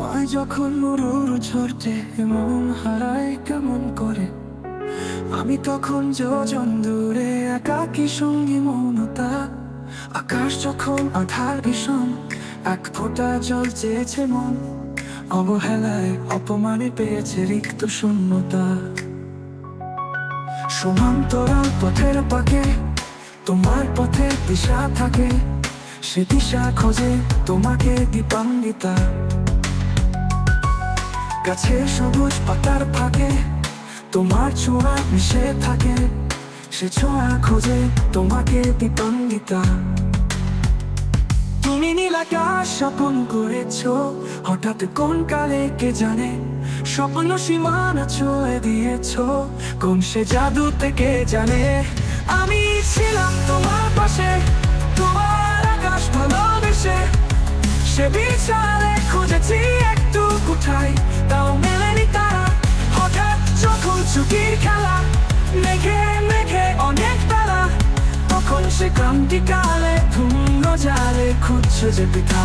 সময় যখন মুরুর ঝরতে মন হারায় কেমন করে, আমি তখন যোজন দূরে একাকী সঙ্গী মৌনতা। আকাশ যখন আধার ভীষণ, এক ফোঁটা জল চেয়েছে মন, অবহেলায় অপমানে পেয়েছে রিক্ত শূন্যতা। সমান্তরাল পথের পাকে তোমার পথে দিশা থাকে, সে দিশা খোঁজে তোমাকে দীপান্বিতা। গাছে সবুজ পাতার ফাঁকে তোমার ছোঁয়া মিশে থাকে, সে ছোঁয়া খোঁজে তোমাকে দীপান্বিতা। তুমি নীল আকাশ স্বপন করেছ, হঠাৎ কোন কালে কে জানে, স্বপ্ন সীমানা ছুঁয়ে দিয়েছ, কোন সে জাদু থেকে জানে। আমি ছিলাম তোমার পাশে, তোমার আকাশ ভালোবেসে, সে বিশালে খুঁজেছি একটু কোথায়, তাও মেলেনি তারা। হঠাৎ যখন চুকির খেলা, মেঘে মেঘে অনেক বেলা, তখন সে ক্রান্তিকালে ধূম্র জালে খুঁজছে যে পিঠা।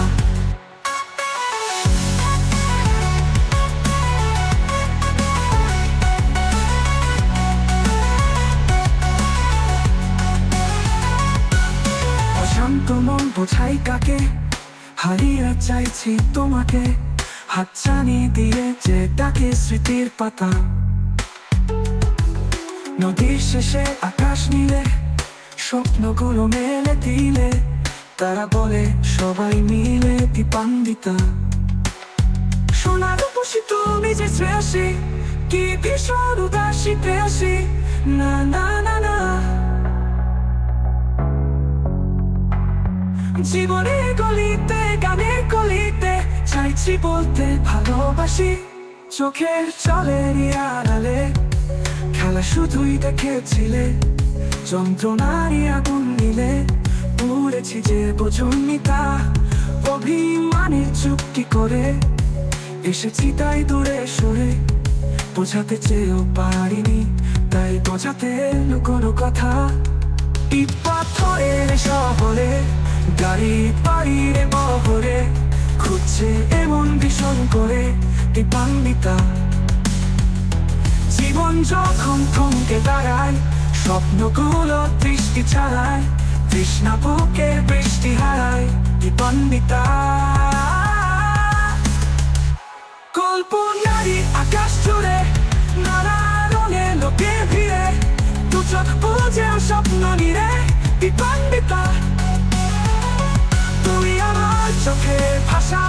অশান্ত মন বোঝাই কাকে, হারিয়ে চাইছি তোমাকে, হাতছানি দিয়ে যে ডাকে স্মৃতির পাতা। নদীর শেষে আকাশ নীলে, স্বপ্নগুলো মেলে দিলে, তারা বলে সবাই মিলে দীপান্বিতা। সোনার রূপসী তুমি যে শ্রেয়সী, কি ভীষণ উদাসী প্রেয়সী, না না না না। জীবনের গলিতে গানের গলিতে চাইছি বলতে ভালোবাসি, চোখের জলের আড়ালে খেলা শুধুই দেখেছিলে, যন্ত্রণারই আগুন নিলে পুড়েছি যে বোঝনি তা। অভিমানের চুক্তি করে এসেছি তাই দূরে সরে, বোঝাতে চেয়েও পারিনি তাই বোঝাতে এলো কোনো কথা। ইট পাথরের শহরে গাড়ি বাইরে বহরে, খুঁজছে এমন ভীষণ করে দীপান্বিতা। জীবন যখন থমকে দাঁড়ায়, স্বপ্নগুলো দৃষ্টি ছাড়ায়, তৃষ্ণা বুকে বৃষ্টি হারায় দীপান্বিতা। কল্পনারই আকাশ জুড়ে নানা রঙে লোকে ভিড়ে, দু চোখ বুঝেও স্বপ্ন নিরে দীপান্বিতা। তুমি আমার চোখের ভাষা,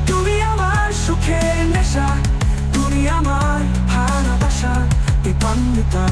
তুমি আমার সুখের নেশা, তুমি আমার ভালোবাসা দীপান্বিতা।